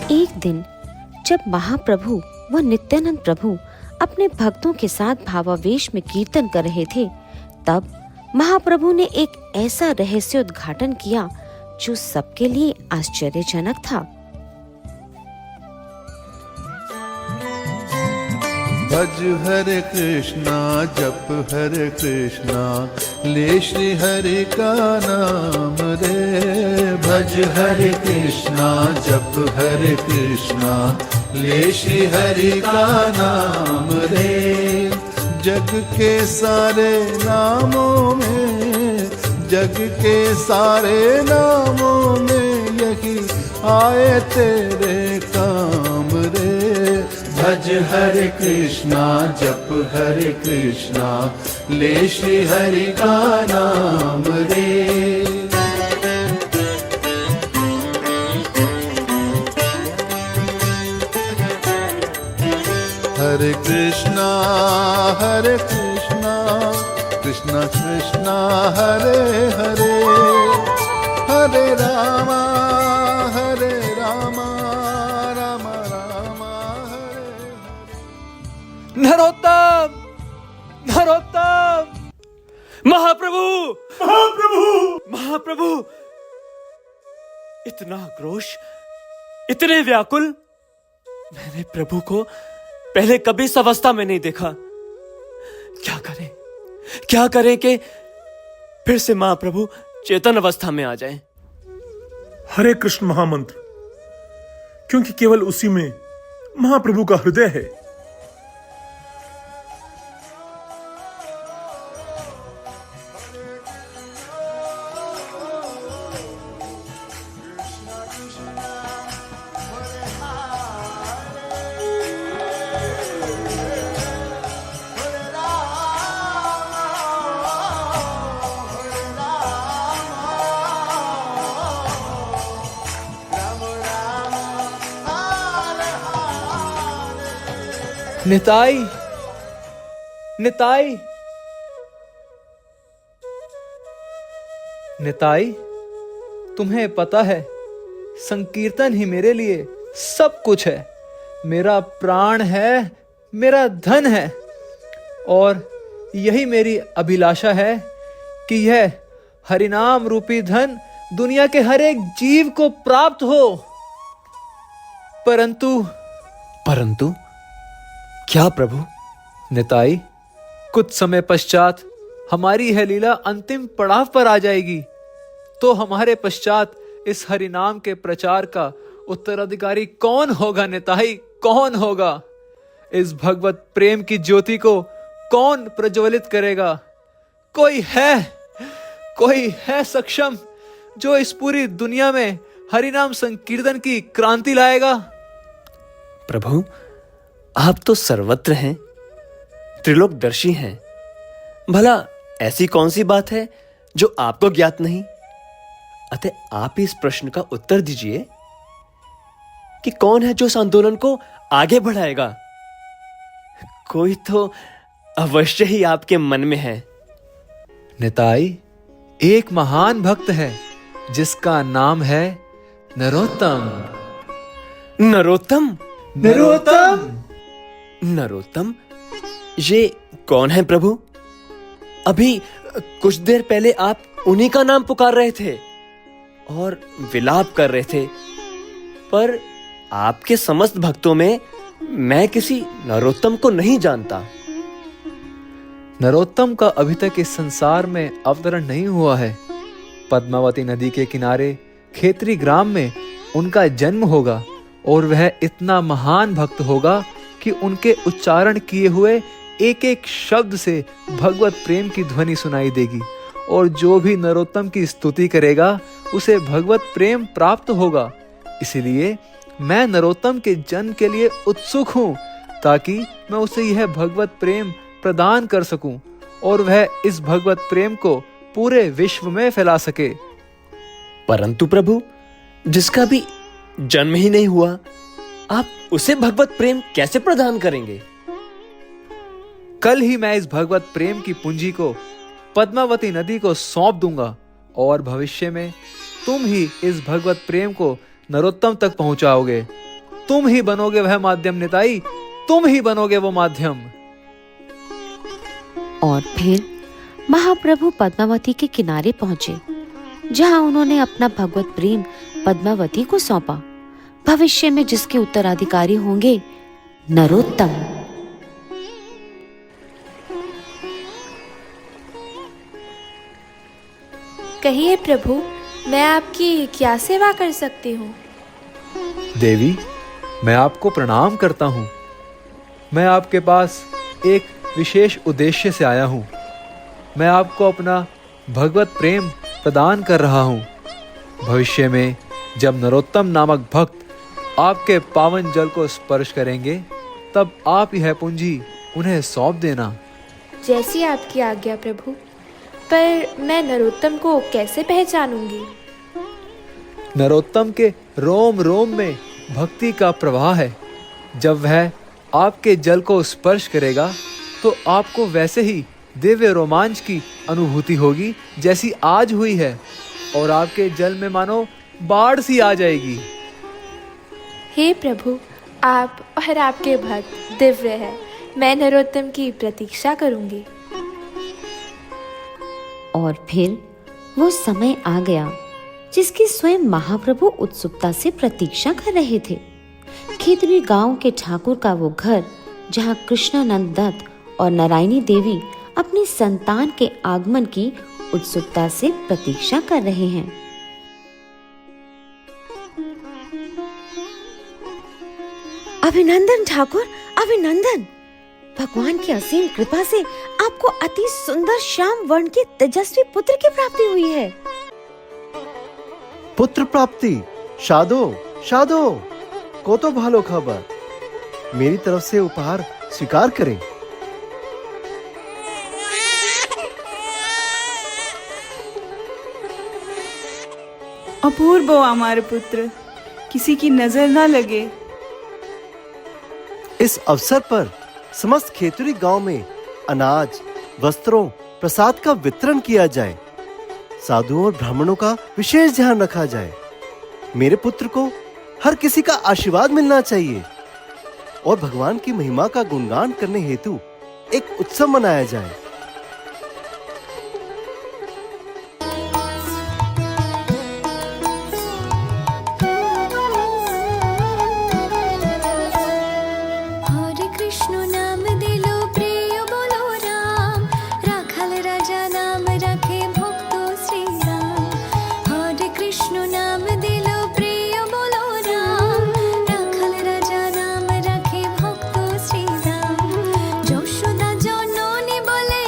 एक दिन जब महाप्रभु व नित्यानंद प्रभु अपने भक्तों के साथ भावावेश में कीर्तन कर रहे थे, तब महाप्रभु ने एक ऐसा रहस्योद्घाटन किया जो सबके लिए आश्चर्यजनक था। भज हरे कृष्णा जप हरे कृष्णा ले श्री हरि का नाम रे। भज हरे कृष्णा जप हरे कृष्णा ले श्री हरि का नाम रे। जग के सारे नामों में, जग के सारे नामों में यही आए तेरे काम रे। भज हरे कृष्णा जप हरे कृष्णा ले श्री हरि का नाम रे। हरे कृष्णा कृष्णा कृष्णा हरे हरे, हरे रामा रामा रामा हरे। नरोत्तम, नरोत्तम, महाप्रभु, महाप्रभु, महाप्रभु। इतना आक्रोश, इतने व्याकुल मैंने प्रभु को पहले कभी इस अवस्था में नहीं देखा। क्या करें कि फिर से महाप्रभु चेतन अवस्था में आ जाएं। हरे कृष्ण महामंत्र, क्योंकि केवल उसी में महाप्रभु का हृदय है। निताई, निताई, निताई, तुम्हें पता है संकीर्तन ही मेरे लिए सब कुछ है। मेरा प्राण है, मेरा धन है, और यही मेरी अभिलाषा है कि यह हरिनाम रूपी धन दुनिया के हर एक जीव को प्राप्त हो। परंतु क्या प्रभु? निताई, कुछ समय पश्चात हमारी यह लीला अंतिम पड़ाव पर आ जाएगी, तो हमारे पश्चात इस हरिनाम के प्रचार का उत्तराधिकारी कौन होगा? निताई, कौन होगा? इस भगवत प्रेम की ज्योति को कौन प्रज्वलित करेगा? कोई है सक्षम जो इस पूरी दुनिया में हरिनाम संकीर्तन की क्रांति लाएगा? प्रभु, आप तो सर्वत्र हैं, त्रिलोकदर्शी हैं। भला ऐसी कौन सी बात है जो आपको ज्ञात नहीं? अतः आप इस प्रश्न का उत्तर दीजिए कि कौन है जो इस आंदोलन को आगे बढ़ाएगा? कोई तो अवश्य ही आपके मन में है। निताई, एक महान भक्त है जिसका नाम है नरोत्तम। नरोत्तम? नरोत्तम? नरोत्तम? ये कौन है प्रभु? अभी कुछ देर पहले आप उन्हीं का नाम पुकार रहे थे और विलाप कर रहे थे, पर आपके समस्त भक्तों में मैं किसी नरोत्तम को नहीं जानता। नरोत्तम का अभी तक इस संसार में अवतरण नहीं हुआ है। पद्मावती नदी के किनारे खेतरी ग्राम में उनका जन्म होगा, और वह इतना महान भक्त होगा कि उनके उच्चारण किए हुए एक एक शब्द से भगवत प्रेम की ध्वनि सुनाई देगी, और जो भी नरोत्तम की स्तुति करेगा उसे भगवत प्रेम प्राप्त होगा। इसलिए मैं नरोत्तम के जन्म के लिए उत्सुक हूँ, ताकि मैं उसे यह भगवत प्रेम प्रदान कर सकूं और वह इस भगवत प्रेम को पूरे विश्व में फैला सके। परंतु प्रभु, जिसका भी जन्म ही नहीं हुआ, आप उसे भगवत प्रेम कैसे प्रदान करेंगे? कल ही मैं इस भगवत प्रेम की पूंजी को पद्मावती नदी को सौंप दूंगा और भविष्य में तुम ही इस भगवत प्रेम को नरोत्तम तक पहुंचाओगे। तुम ही बनोगे वह माध्यम निताई, तुम ही बनोगे वो माध्यम। और फिर महाप्रभु पद्मावती के किनारे पहुंचे, जहां उन्होंने अपना भगवत प्रेम पद्मावती को सौंपा, भविष्य में जिसके उत्तराधिकारी होंगे नरोत्तम। कहिए प्रभु, मैं आपकी क्या सेवा कर सकती हूँ? देवी, मैं आपको प्रणाम करता हूँ। मैं आपके पास एक विशेष उद्देश्य से आया हूँ। मैं आपको अपना भगवत प्रेम प्रदान कर रहा हूँ। भविष्य में जब नरोत्तम नामक भक्त आपके पावन जल को स्पर्श करेंगे, तब आप यह पूंजी उन्हें सौंप देना। जैसी आपकी आज्ञा प्रभु। पर मैं नरोत्तम को कैसे पहचानूंगी? नरोत्तम के रोम रोम में भक्ति का प्रवाह है। जब वह आपके जल को स्पर्श करेगा, तो आपको वैसे ही दिव्य रोमांच की अनुभूति होगी जैसी आज हुई है, और आपके जल में मानो बाढ़ सी आ जाएगी। हे प्रभु, आप और आपके भक्त दिव्य है। मैं नरोत्तम की प्रतीक्षा करूंगी। और फिर वो समय आ गया जिसकी स्वयं महाप्रभु उत्सुकता से प्रतीक्षा कर रहे थे। खेतरी गांव के ठाकुर का वो घर, जहां कृष्णानंद दत्त और नारायणी देवी अपनी संतान के आगमन की उत्सुकता से प्रतीक्षा कर रहे हैं। अभिनंदन ठाकुर, अभिनंदन। भगवान की असीम कृपा से आपको अति सुंदर श्याम वर्ण के तेजस्वी पुत्र की प्राप्ति हुई है। पुत्र प्राप्ति? साधो साधो, को तो भालो खबर। मेरी तरफ से उपहार स्वीकार करें। अपूर्व हमारे पुत्र, किसी की नजर ना लगे। इस अवसर पर समस्त खेतरी गांव में अनाज, वस्त्रों, प्रसाद का वितरण किया जाए। साधुओं और ब्राह्मणों का विशेष ध्यान रखा जाए। मेरे पुत्र को हर किसी का आशीर्वाद मिलना चाहिए, और भगवान की महिमा का गुणगान करने हेतु एक उत्सव मनाया जाए। যশোদা জননী বলে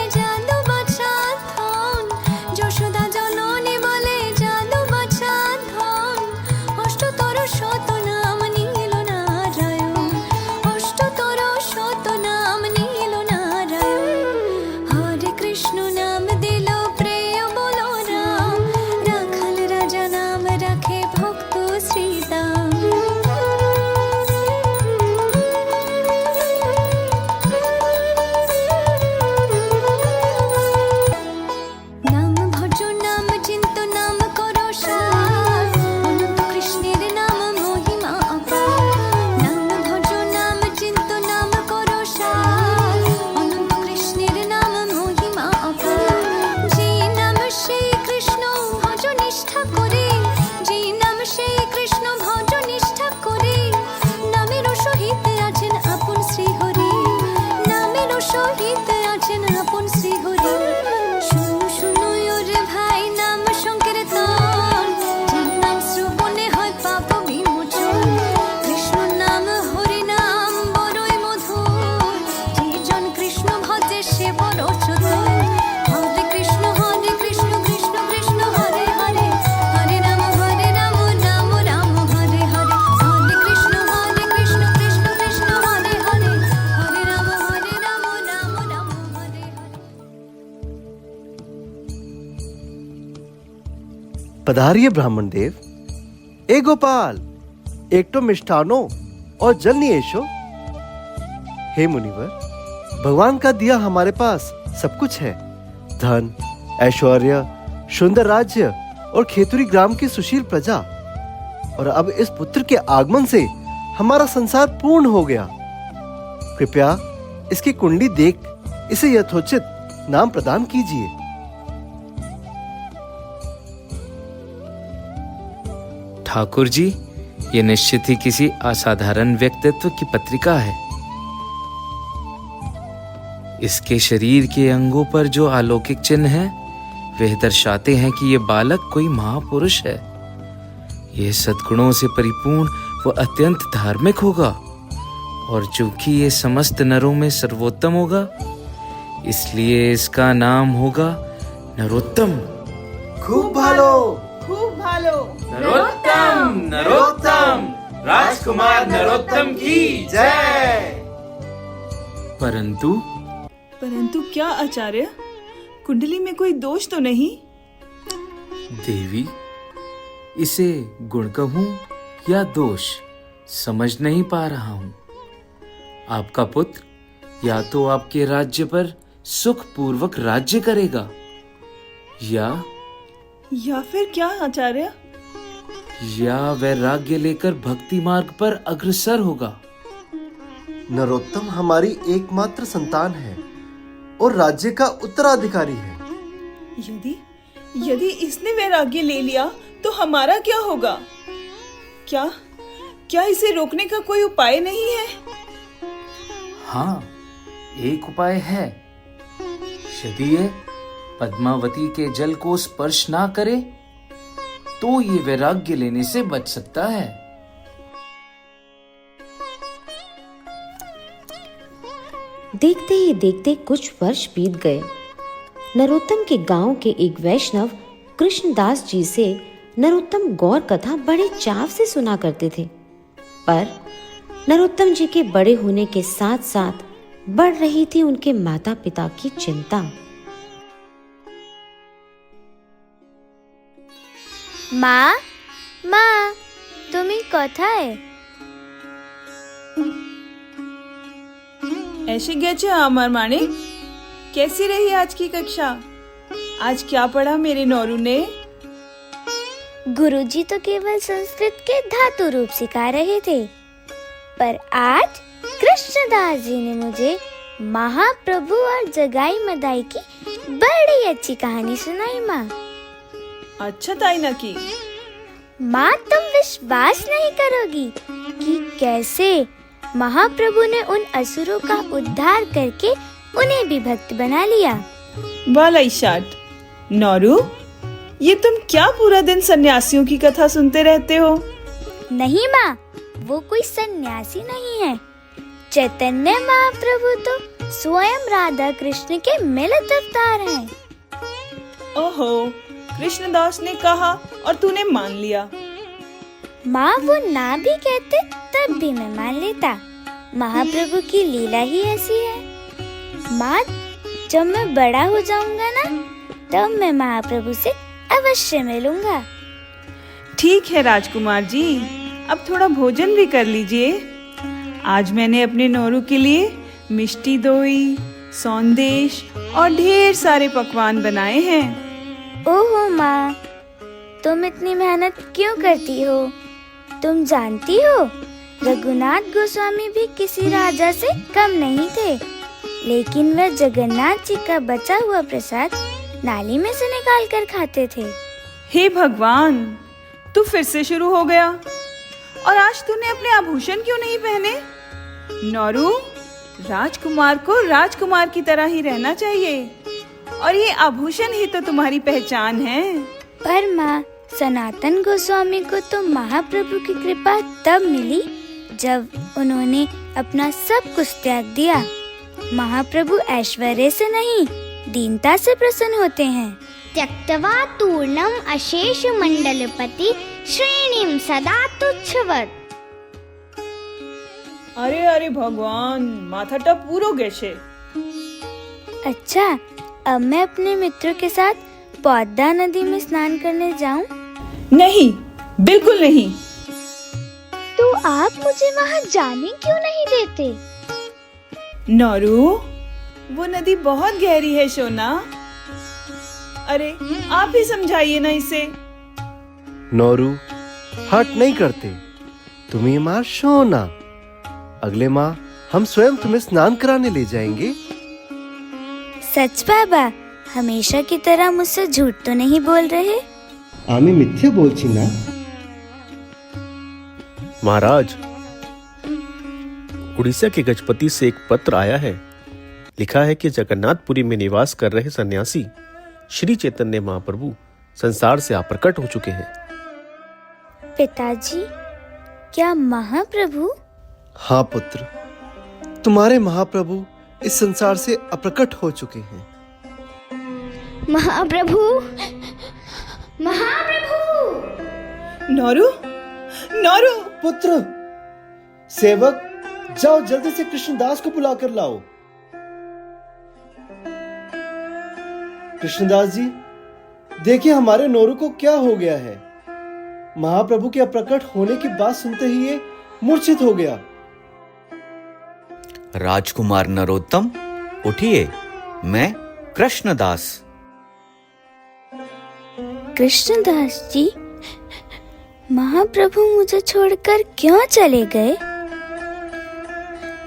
पधारिए ब्राह्मण देव। ए गोपाल, एक तो मिष्ठानो और जल नियेशो। हे मुनिवर, भगवान का दिया हमारे पास सब कुछ है। धन, ऐश्वर्य, सुंदर राज्य और खेतुरी ग्राम की सुशील प्रजा। और अब इस पुत्र के आगमन से हमारा संसार पूर्ण हो गया। कृपया इसकी कुंडली देख इसे यथोचित नाम प्रदान कीजिए। ठाकुर जी, ये निश्चित ही किसी असाधारण व्यक्तित्व की पत्रिका है। इसके शरीर के अंगों पर जो अलौकिक चिन्ह हैं, वे दर्शाते हैं कि ये बालक कोई महापुरुष है। यह सद्गुणों से परिपूर्ण व अत्यंत धार्मिक होगा, और चूंकि ये समस्त नरों में सर्वोत्तम होगा, इसलिए इसका नाम होगा नरोत्तम। खूब भालो, खूब भालो। नरोत्तम, नरोत्तम, राजकुमार नरोत्तम की जय। परंतु क्या आचार्य, कुंडली में कोई दोष तो नहीं? देवी, इसे गुण कहूं या दोष, समझ नहीं पा रहा हूं। आपका पुत्र या तो आपके राज्य पर सुख पूर्वक राज्य करेगा, या फिर क्या आचार्य? या वैराग्य लेकर भक्ति मार्ग पर अग्रसर होगा। नरोत्तम हमारी एकमात्र संतान है और राज्य का उत्तराधिकारी है। यदि इसने वैराग्य ले लिया तो हमारा क्या होगा? क्या इसे रोकने का कोई उपाय नहीं है? हाँ, एक उपाय है। यदि ये पद्मावती के जल को स्पर्श ना करे तो ये वैराग्य लेने से बच सकता है। देखते ही देखते कुछ वर्ष बीत गए। नरोत्तम के गांव के एक वैष्णव कृष्णदास जी से नरोत्तम गौर कथा बड़े चाव से सुना करते थे, पर नरोत्तम जी के बड़े होने के साथ साथ बढ़ रही थी उनके माता पिता की चिंता। মা, তুমি কোথায়? ऐसे गए আমার माणिक, कैसी रही आज की कक्षा? आज क्या पढ़ा मेरे नौरू ने? गुरुजी तो केवल संस्कृत के धातु रूप सिखा रहे थे, पर आज कृष्णदास जी ने मुझे महाप्रभु और जगाई मदाई की बड़ी अच्छी कहानी सुनाई। माँ, अच्छा ताई ना की। माँ, तुम विश्वास नहीं करोगी कि कैसे महाप्रभु ने उन असुरों का उद्धार करके उन्हें भी भक्त बना लिया। वाला शाट नौरू, ये तुम क्या पूरा दिन सन्यासियों की कथा सुनते रहते हो? नहीं माँ, वो कोई सन्यासी नहीं है। चैतन्य महाप्रभु तो स्वयं राधा कृष्ण के मिलित अवतार हैं। ओहो, कृष्णदास ने कहा और तूने मान लिया। माँ, वो ना भी कहते तब भी मैं मान लेता। महाप्रभु की लीला ही ऐसी है। माँ, जब मैं बड़ा हो जाऊंगा ना, तब मैं महाप्रभु से अवश्य मिलूंगा। ठीक है राजकुमार जी, अब थोड़ा भोजन भी कर लीजिए। आज मैंने अपने नौरू के लिए मिष्टी दोई, सौंदेश और ढेर सारे पकवान बनाए हैं। ओहो माँ, तुम इतनी मेहनत क्यों करती हो? तुम जानती हो, रघुनाथ गोस्वामी भी किसी राजा से कम नहीं थे, लेकिन वह जगन्नाथ जी का बचा हुआ प्रसाद नाली में से निकाल कर खाते थे। हे भगवान, तू फिर से शुरू हो गया। और आज तूने अपने आभूषण क्यों नहीं पहने? नौरू, राजकुमार को राजकुमार की तरह ही रहना चाहिए, और ये आभूषण ही तो तुम्हारी पहचान है। पर माँ, सनातन गोस्वामी को तो महाप्रभु की कृपा तब मिली जब उन्होंने अपना सब कुछ त्याग दिया। महाप्रभु ऐश्वर्य से नहीं, दीनता से प्रसन्न होते हैं। त्यक्त्वा तूर्णम अशेष मंडलपति श्रेणीम सदा तुच्छवत्। अरे अरे भगवान, माथाटा पूरो गेशे। अच्छा, अब मैं अपने मित्रों के साथ पौधा नदी में स्नान करने जाऊं? नहीं, बिल्कुल नहीं। तो आप मुझे वहाँ जाने क्यों नहीं देते? नौरू, वो नदी बहुत गहरी है सोना। अरे आप ही समझाइए ना इसे। नौरू, हट नहीं करते। तुम ये मार सोना। अगले माह हम स्वयं तुम्हें स्नान कराने ले जाएंगे। सच बाबा, हमेशा की तरह मुझसे झूठ तो नहीं बोल रहे? आमी मिथ्या बोलছি ना। महाराज, उड़ीसा के गजपति से एक पत्र आया है। लिखा है कि जगन्नाथपुरी में निवास कर रहे सन्यासी श्री चैतन्य महाप्रभु संसार से अप्रकट हो चुके हैं। पिताजी, क्या महाप्रभु? हाँ पुत्र, तुम्हारे महाप्रभु इस संसार से अप्रकट हो चुके हैं। महाप्रभु, महाप्रभु! नौरू, नौरू! पुत्र, सेवक, जाओ जल्दी से कृष्णदास को बुला कर लाओ। कृष्णदास जी, देखिए हमारे नौरू को क्या हो गया है। महाप्रभु के अप्रकट होने की बात सुनते ही ये मूर्छित हो गया। राजकुमार नरोत्तम, उठिए, मैं कृष्णदास। कृष्णदास जी, महाप्रभु मुझे छोड़कर क्यों चले गए?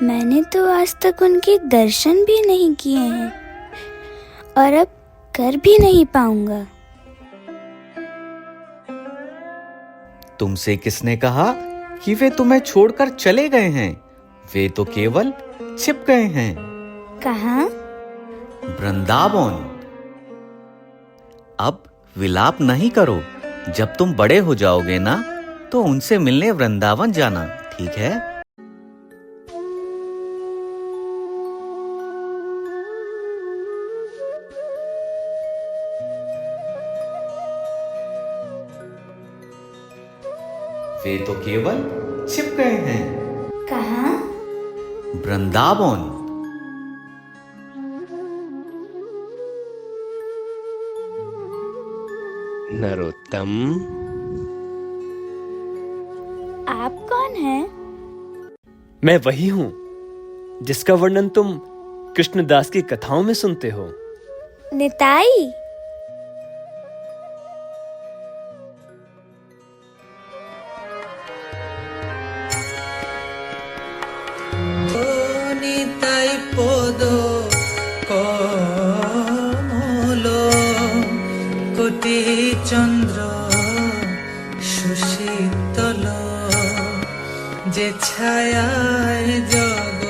मैंने तो आज तक उनके दर्शन भी नहीं किए हैं और अब कर भी नहीं पाऊंगा। तुमसे किसने कहा कि वे तुम्हें छोड़कर चले गए हैं? वे तो केवल छिप गए हैं। कहाँ? वृंदावन। अब विलाप नहीं करो। जब तुम बड़े हो जाओगे ना, तो उनसे मिलने वृंदावन जाना, ठीक है? वे तो केवल छिप गए हैं। कहाँ? वृंदावन। नरोत्तम, आप कौन हैं? मैं वही हूँ जिसका वर्णन तुम कृष्णदास की कथाओं में सुनते हो। निताई। নিতাই পদ কমল কোটি চন্দ্র সুশীতল যে ছায়ায় জগৎ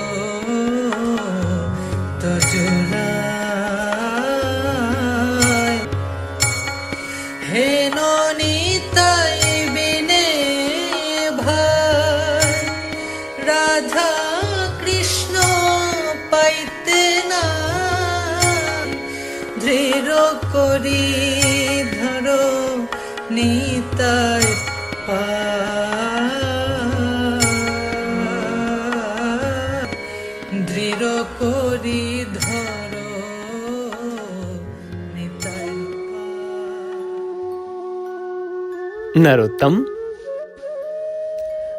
জুড়ায়। হে নিতাই বিনে ভাই রাধা কৃষ্ণ পাইতে না, দৃঢ় করি ধরো নিতাই পায়, দৃঢ় করি ধরো নিতাই পায়। नरोत्तम,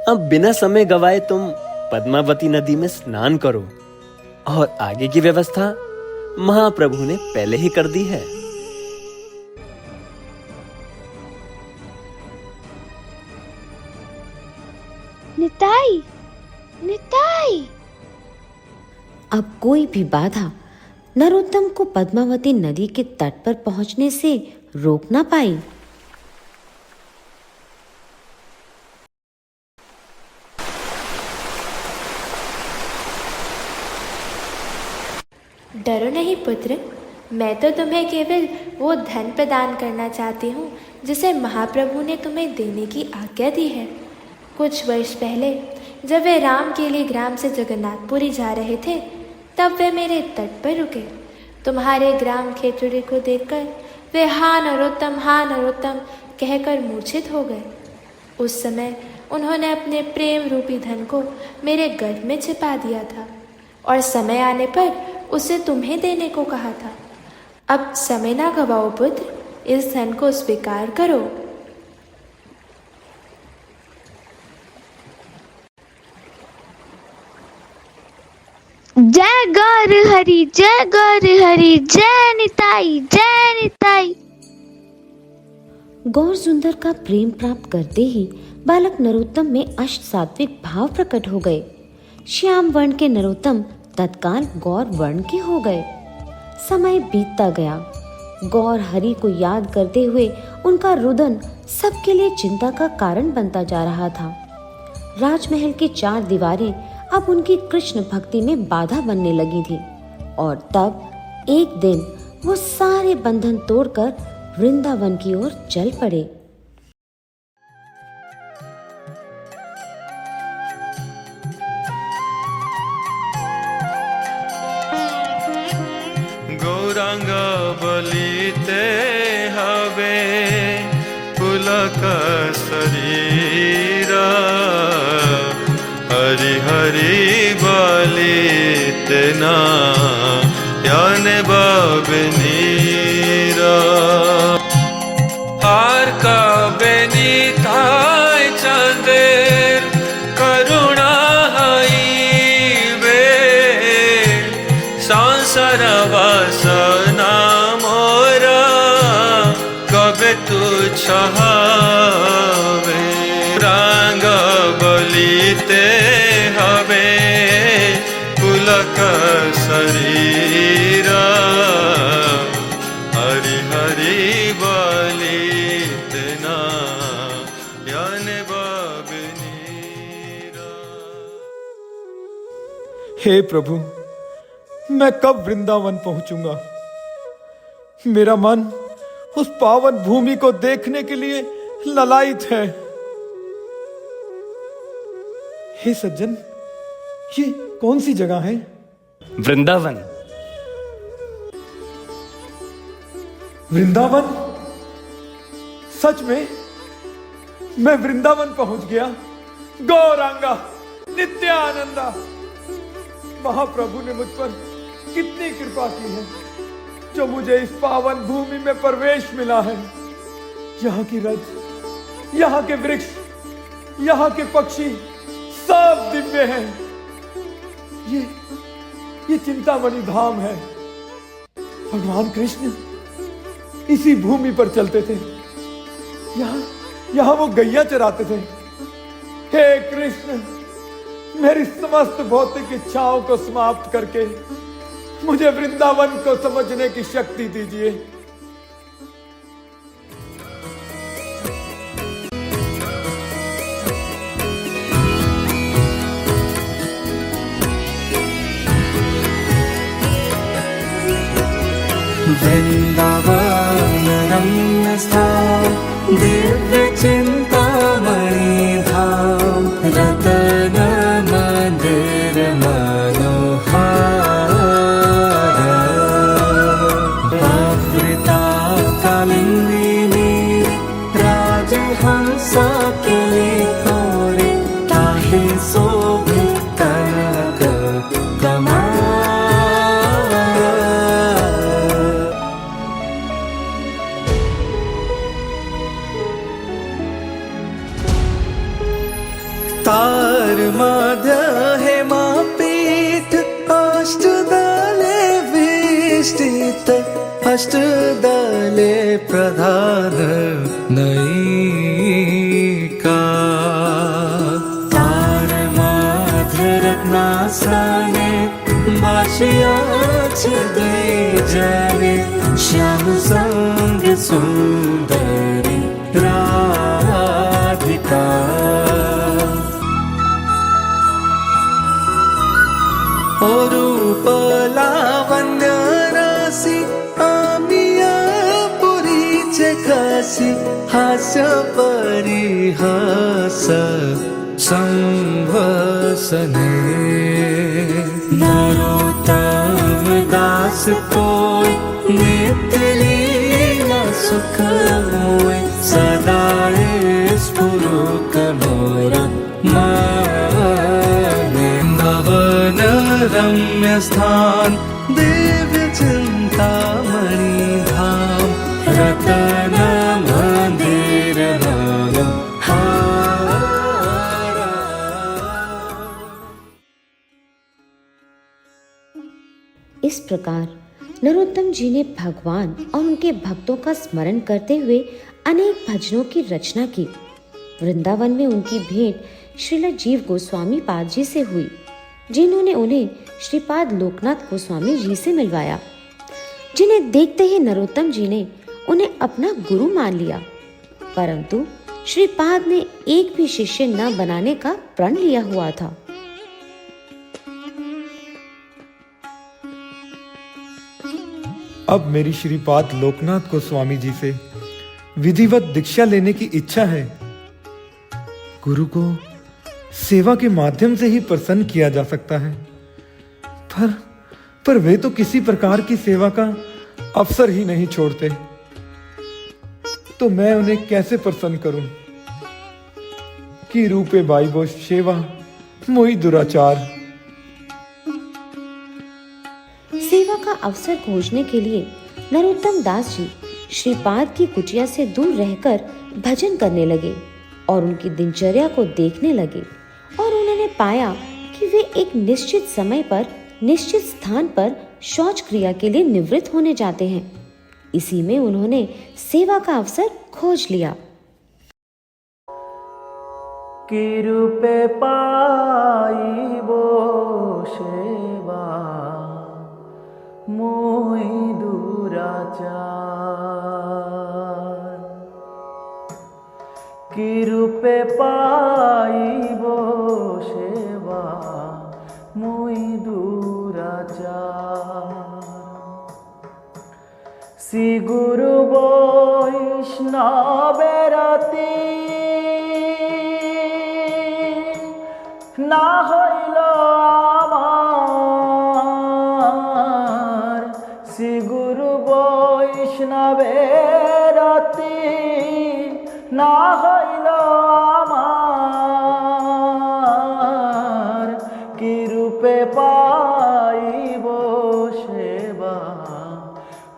अब बिना समय गवाए तुम पद्मावती नदी में स्नान करो और आगे की व्यवस्था महाप्रभु ने पहले ही कर दी है। निताई, निताई! अब कोई भी बाधा नरोत्तम को पद्मावती नदी के तट पर पहुंचने से रोक ना पाई। डरो नहीं पुत्र, मैं तो तुम्हें केवल वो धन प्रदान करना चाहती हूँ जिसे महाप्रभु ने तुम्हें देने की आज्ञा दी है। कुछ वर्ष पहले जब वे राम के लिए ग्राम से जगन्नाथपुरी जा रहे थे, तब वे मेरे तट पर रुके। तुम्हारे ग्राम खेतड़ी को देखकर वे हाँ नरोत्तम कहकर मूर्छित हो गए। उस समय उन्होंने अपने प्रेम रूपी धन को मेरे गर्भ में छिपा दिया था और समय आने पर उसे तुम्हें देने को कहा था। अब समय ना गवाओ पुत्र, इस धन को स्वीकार करो। जय गौर हरि, जय गौर हरि, जय निताई, जय निताई। गौर सुंदर का प्रेम प्राप्त करते ही बालक नरोत्तम में अष्ट सात्विक भाव प्रकट हो गए। श्याम वर्ण के नरोत्तम तत्काल गौर वर्ण के हो गए। समय बीतता गया। गौर हरि को याद करते हुए उनका रुदन सबके लिए चिंता का कारण बनता जा रहा था। राजमहल की 4 दीवारें अब उनकी कृष्ण भक्ति में बाधा बनने लगी थी और तब एक दिन वो सारे बंधन तोड़कर वृंदावन की ओर चल पड़े। गौरांग बलिते हवे पुलक शरीरा, हरि हरि बलिते ना याने बबनीरा। हार का बेनीताय चंदेर करुणा हईवे, संसार वासना मोरा कबे तू छहावे। रंग बलिते हवे पुलक शरीरा, हरि हरि बलिते ना याने बबनीरा। हे प्रभु, मैं कब वृंदावन पहुंचूंगा? मेरा मन उस पावन भूमि को देखने के लिए ललायित है। हे सज्जन, ये कौन सी जगह है? वृंदावन। वृंदावन? सच में मैं वृंदावन पहुंच गया। गौरांगा, नित्यानंदा, महाप्रभु ने मुझ पर कितनी कृपा की है जो मुझे इस पावन भूमि में प्रवेश मिला है। यहाँ की रज, यहाँ के वृक्ष, यहाँ के पक्षी सब दिव्य हैं। ये चिंतामणि धाम है। भगवान कृष्ण इसी भूमि पर चलते थे। यहाँ वो गैया चराते थे। हे कृष्ण, मेरी समस्त भौतिक इच्छाओं को समाप्त करके मुझे वृंदावन को समझने की शक्ति दीजिए। वृंदावन रम्य स्थान, दिव्य चिंतामणि धाम, रतन मंदिर मनोहार, भव्यता कालिंदिनी राजहंसा के तोरे, ताहि शोभित कनक कमार। तार मध्य हेमापीठ, अष्टदले विष्टित, अष्टदले प्रधान नयिका। तार मध्य रत्नासने, बाशियाच द्विजने, श्याम संग सुंदरी राधिका। रूप लावण्य राशि, आमिया पुरी चकासी, हास्य परिहास संभसने। नरोत्तम दास कोय, नित्य लीला सुख मोय, सदा स्फुरुक मोरा भवन रम्य स्थान, दिव्य चिंतामणि धाम, रतन मंदिर मनोहार। प्रकार नरोत्तम जी ने भगवान और उनके भक्तों का स्मरण करते हुए अनेक भजनों की रचना की। वृंदावन में उनकी भेंट श्रील जीव गोस्वामी पाद जी से हुई, जिन्होंने उन्हें श्रीपाद लोकनाथ गोस्वामी जी से मिलवाया, जिन्हें देखते ही नरोत्तम जी ने उन्हें अपना गुरु मान लिया। परंतु श्रीपाद ने एक भी शिष्य न बनाने का प्रण लिया हुआ था। अब मेरी श्रीपाद लोकनाथ गोस्वामी जी से विधिवत दीक्षा लेने की इच्छा है। गुरु को सेवा के माध्यम से ही प्रसन्न किया जा सकता है, पर वे तो किसी प्रकार की सेवा का अवसर ही नहीं छोड़ते, तो मैं उन्हें कैसे प्रसन्न करूं? कि रूपे बाइबो सेवा मोहि दुराचार। सेवा का अवसर खोजने के लिए नरोत्तम दास जी श्रीपाद की कुटिया से दूर रहकर भजन करने लगे और उनकी दिनचर्या को देखने लगे, और उन्होंने पाया कि वे एक निश्चित समय पर निश्चित स्थान पर शौच क्रिया के लिए निवृत्त होने जाते हैं। इसी में उन्होंने सेवा का अवसर खोज लिया। किरूपे पाइबो सेवा मोहि दुराचार। किरूपे पाइबो सेवा मोहि दुराचार। श्री गुरु वैष्णवेर ना हईल आमार। श्री गुरु वैष्णवेर ना हईल आमार। कि रूपे पाइबो सेवा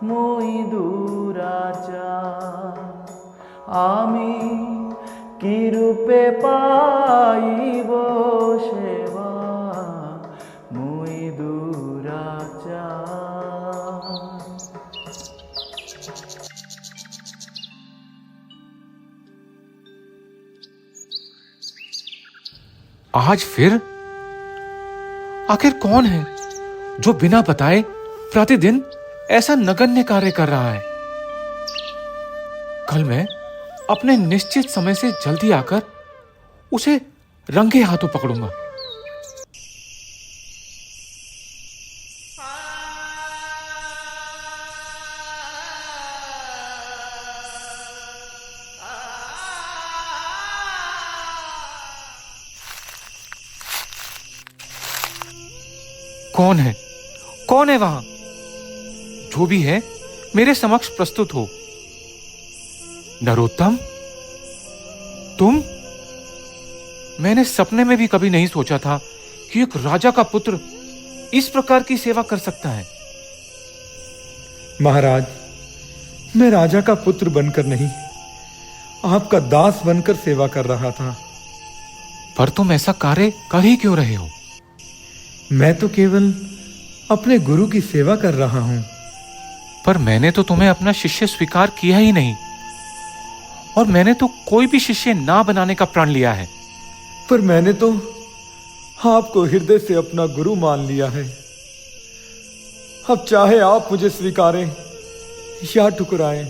मोहि दुराचार। आमी कि रूपे पाइबो सेवा मोहि दुराचार। आज फिर? आखिर कौन है जो बिना बताए प्रतिदिन ऐसा नगण्य कार्य कर रहा है? कल मैं अपने निश्चित समय से जल्दी आकर उसे रंगे हाथों पकड़ूंगा। कौन है? कौन है वहां? जो भी है मेरे समक्ष प्रस्तुत हो। नरोत्तम, तुम? मैंने सपने में भी कभी नहीं सोचा था कि एक राजा का पुत्र इस प्रकार की सेवा कर सकता है। महाराज, मैं राजा का पुत्र बनकर नहीं, आपका दास बनकर सेवा कर रहा था। पर तुम ऐसा कार्य कर ही क्यों रहे हो? मैं तो केवल अपने गुरु की सेवा कर रहा हूं। पर मैंने तो तुम्हें अपना शिष्य स्वीकार किया ही नहीं, और मैंने तो कोई भी शिष्य ना बनाने का प्रण लिया है। पर मैंने तो आपको हृदय से अपना गुरु मान लिया है। अब चाहे आप मुझे स्वीकारें या ठुकराएं,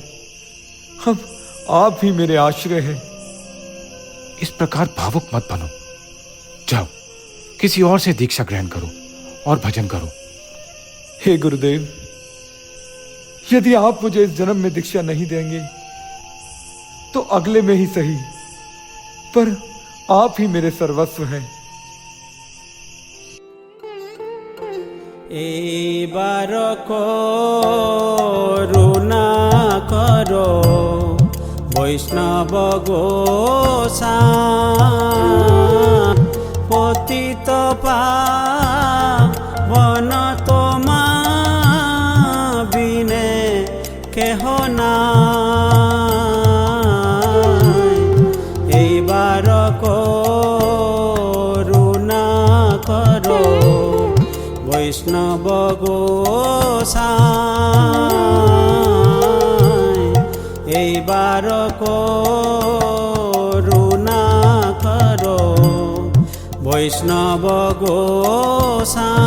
अब आप ही मेरे आश्रय हैं। इस प्रकार भावुक मत बनो। जाओ, किसी और से दीक्षा ग्रहण करो और भजन करो। हे गुरुदेव, यदि आप मुझे इस जन्म में दीक्षा नहीं देंगे तो अगले में ही सही, पर आप ही मेरे सर्वस्व हैं। एबार करुणा करो वैष्णव गोसाई। पतित पावन तोमा बिने केह नाई। एबार करुणा करो वैष्णव गोसाई। গোসাই এইবার করুণা করো বৈষ্ণব গোসাই।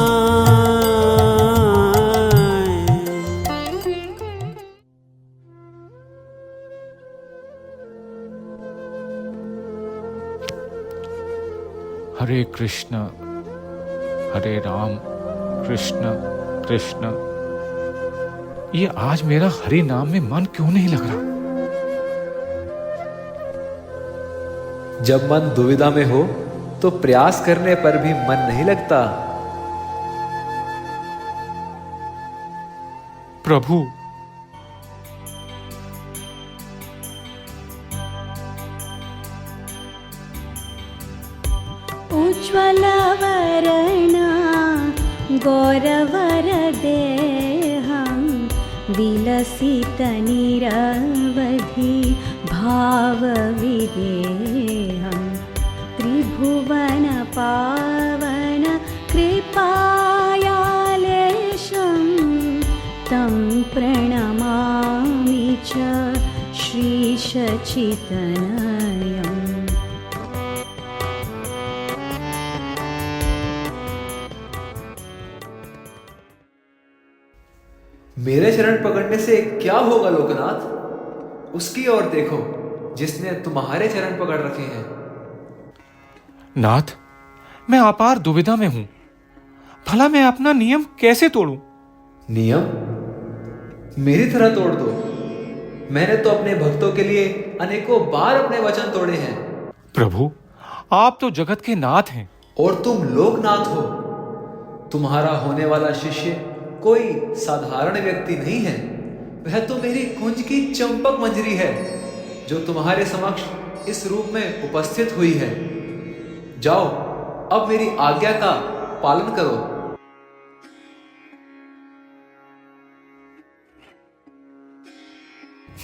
हरे कृष्ण हरे राम कृष्ण कृष्ण। ये आज मेरा हरि नाम में मन क्यों नहीं लग रहा? जब मन दुविधा में हो तो प्रयास करने पर भी मन नहीं लगता। प्रभु, उज्ज्वल वरणा गौरवर देहं विलसित निरवधि भाव विदेहं त्रिभुवन पावन कृपायालेशं तं प्रणमामि च श्रीश चितनयम्। मेरे चरण पकड़ने से क्या होगा लोकनाथ? उसकी ओर देखो जिसने तुम्हारे चरण पकड़ रखे हैं। नाथ, मैं अपार दुविधा में हूं। भला मैं अपना नियम कैसे तोड़ूं? नियम मेरी तरह तोड़ दो। मैंने तो अपने भक्तों के लिए अनेकों बार अपने वचन तोड़े हैं। प्रभु, आप तो जगत के नाथ हैं और तुम लोकनाथ हो। तुम्हारा होने वाला शिष्य कोई साधारण व्यक्ति नहीं है। वह तो मेरी कुंज की चंपक मंजरी है जो तुम्हारे समक्ष इस रूप में उपस्थित हुई है। जाओ, अब मेरी आज्ञा का पालन करो।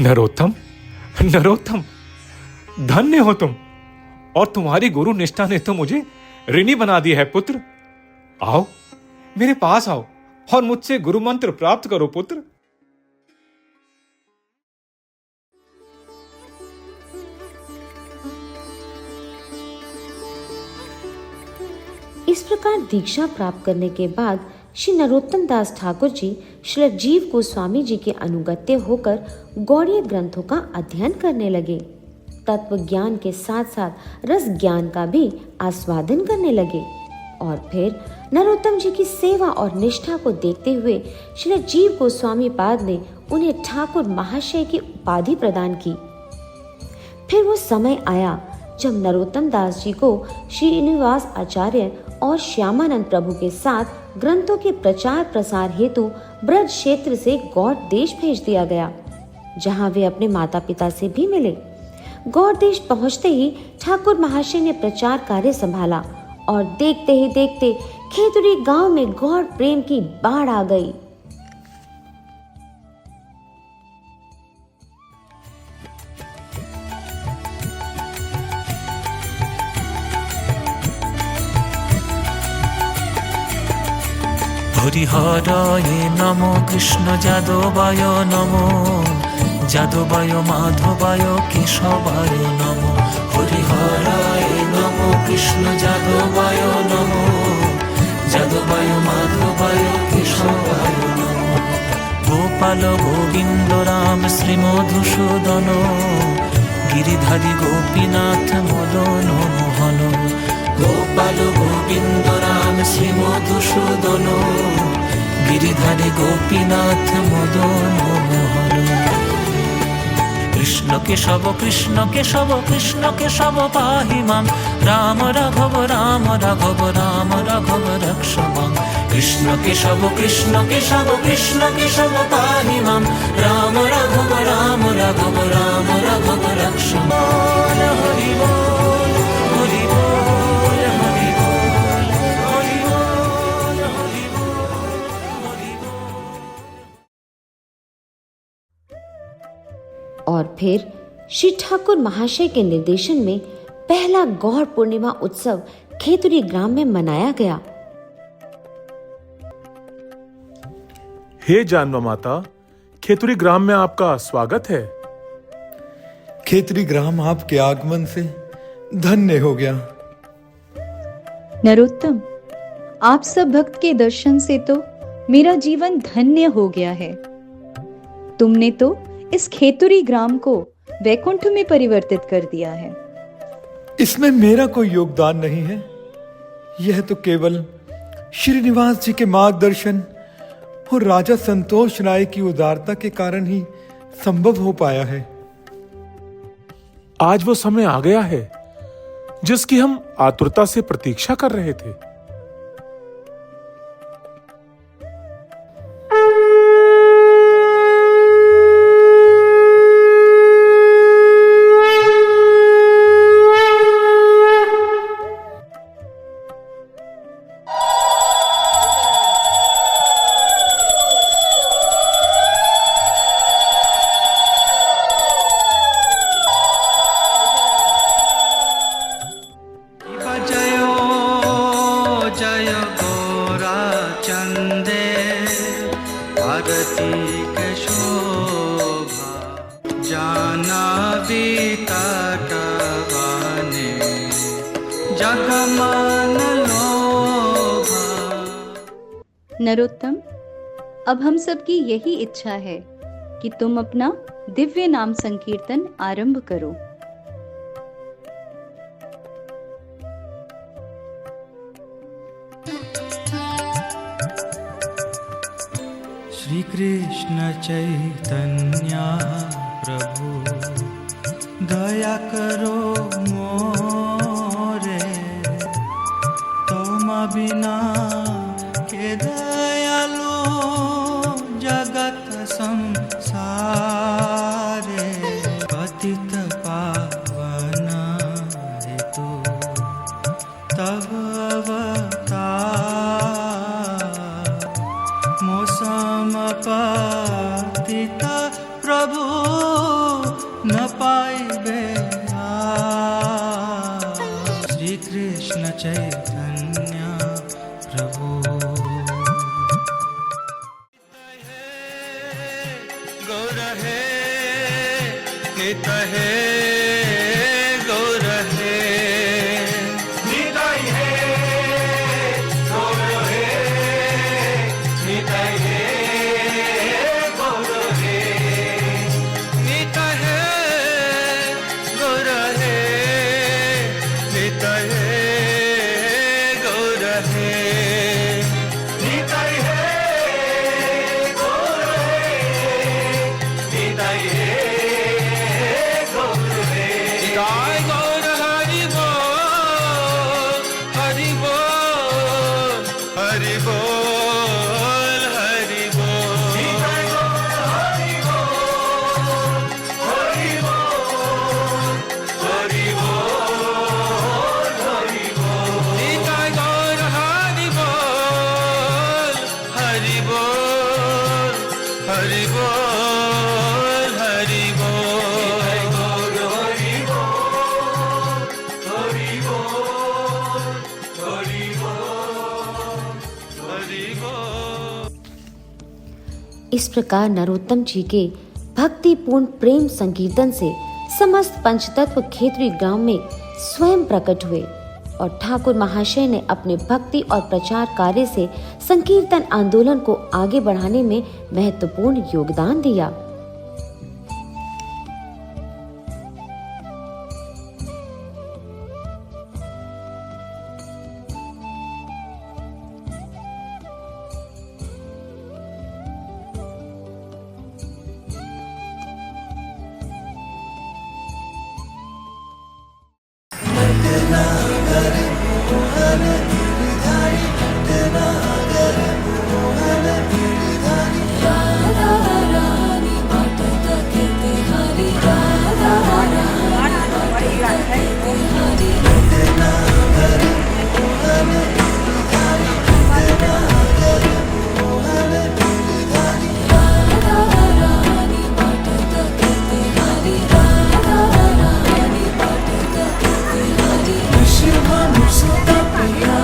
नरोत्तम, नरोत्तम, धन्य हो तुम। और तुम्हारी गुरु निष्ठा ने तो मुझे ऋणी बना दिया है पुत्र। आओ, मेरे पास आओ और मुझसे गुरु मंत्र प्राप्त करो पुत्र। इस प्रकार दीक्षा प्राप्त करने के बाद श्री नरोत्तम दास ठाकुर जी श्री जीव गोस्वामी जी के अनुगत्य होकर गौड़ीय ग्रंथों का अध्ययन करने लगे। तत्व ज्ञान के साथ साथ रस ज्ञान का भी आस्वादन करने लगे। और फिर नरोत्तम जी की सेवा और निष्ठा को देखते हुए श्री जीव गोस्वामी पाद ने उन्हें ठाकुर महाशय की उपाधि प्रदान की। फिर वो समय आया जब नरोत्तम दास जी को श्रीनिवास आचार्य और श्यामानंद प्रभु के साथ ग्रंथों के प्रचार प्रसार हेतु ब्रज क्षेत्र से गौड़ देश भेज दिया गया, जहां वे अपने माता पिता से भी मिले। गौड़ देश पहुंचते ही ठाकुर महाशय ने प्रचार कार्य संभाला और देखते ही देखते खेतुरी गांव में गौड़ प्रेम की बाढ़ आ गई। हरिहराय नमो कृष्ण जादवाय नमो जादवाय माधवाय केशवाय नमो। हरिहराय नमो कृष्ण जादवाय नमो जादवाय माधवाय केशवाय नमो। गोपाल गोविंद राम श्री मधुसूदन गिरिधारी गोपीनाथ मदन मोहन। गोपाल गोविंद राम श्री मधुसूदन गिरिधारी गोपीनाथ मदन मोहन। कृष्ण केशव कृष्ण केशव कृष्ण केशव पाहि मां। राम राघव राम राघव राम राघव रक्ष मां। कृष्ण केशव कृष्ण केशव कृष्ण केशव पाहि मां। राम राघव राम राघव राम राघव रक्ष मां। हरि बोल हरि बोल हरि बोल हरि बोल हरि बोल हरि बोल। और फिर श्री ठाकुर महाशय के निर्देशन में पहला गौड़ पूर्णिमा उत्सव खेतुरी ग्राम में मनाया गया। हे जानवा माता, खेतुरी ग्राम में आपका स्वागत है। खेतरी ग्राम आपके आगमन से धन्य हो गया। नरोत्तम, आप सब भक्त के दर्शन से तो मेरा जीवन धन्य हो गया है। तुमने तो इस खेतुरी ग्राम को वैकुंठ में परिवर्तित कर दिया है। इसमें मेरा कोई योगदान नहीं है। यह तो केवल श्रीनिवास जी के मार्गदर्शन और राजा संतोष राय की उदारता के कारण ही संभव हो पाया है। आज वो समय आ गया है जिसकी हम आतुरता से प्रतीक्षा कर रहे थे। नरोत्तम, अब हम सबकी यही इच्छा है कि तुम अपना दिव्य नाम संकीर्तन आरंभ करो। श्री कृष्ण चैतन्य प्रभु दया करो मोरे, तुम बिना के दयालु जगत संसारे, पतित पावन हेतु तब अवतार, मौसम पतित प्रभु न पाइबे श्री कृष्ण चैतन्य प्रभु। गौर है नित है, गौर है निताई है, गौर है निताई है, गौर है नित है, गौर है नित है, गौर है निताई है, गौर है निताई है, गौर है निताई, गौर हरि बोल, हरि बोल, हरि बोल, हरि बोल निताई, गौर हरि बोल, हरि बोल, हरि बोल, हरि बोल निताई, गौर हरि बोल, हरि बोल, हरि बोल, हरि बोल निताई, गौर हरि बोल, हरि बोल, हरि बोल, हरि बोल। इस प्रकार नरोत्तम जी के भक्तिपूर्ण प्रेम संकीर्तन से समस्त पंचतत्व खेतरी ग्राम में स्वयं प्रकट हुए और ठाकुर महाशय ने अपने भक्ति और प्रचार कार्य से संकीर्तन आंदोलन को आगे बढ़ाने में महत्वपूर्ण योगदान दिया। Shiva Musta Priya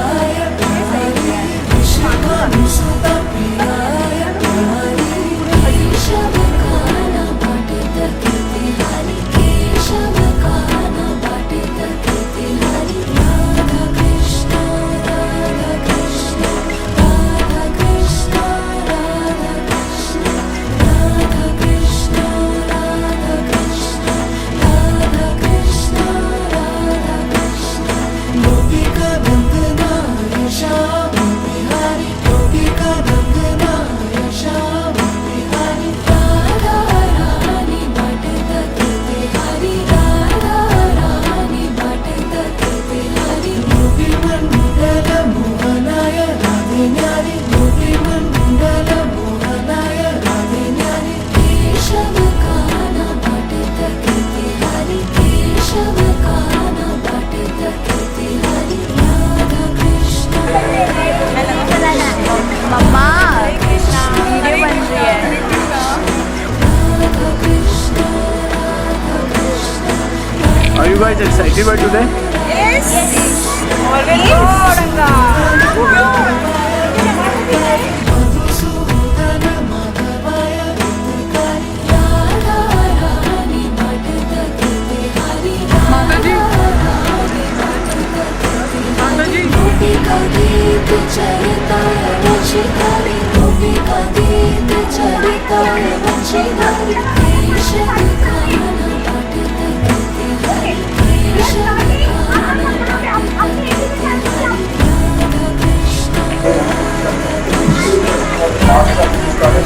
Are you guys excited by today? Yes.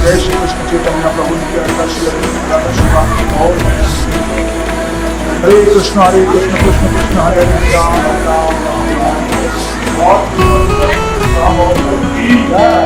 जय श्री कृष्ण चैतन्य प्रभु नित्यानंद श्री अद्वैत हरे कृष्ण कृष्ण कृष्ण हरे हरे राम राम राम राम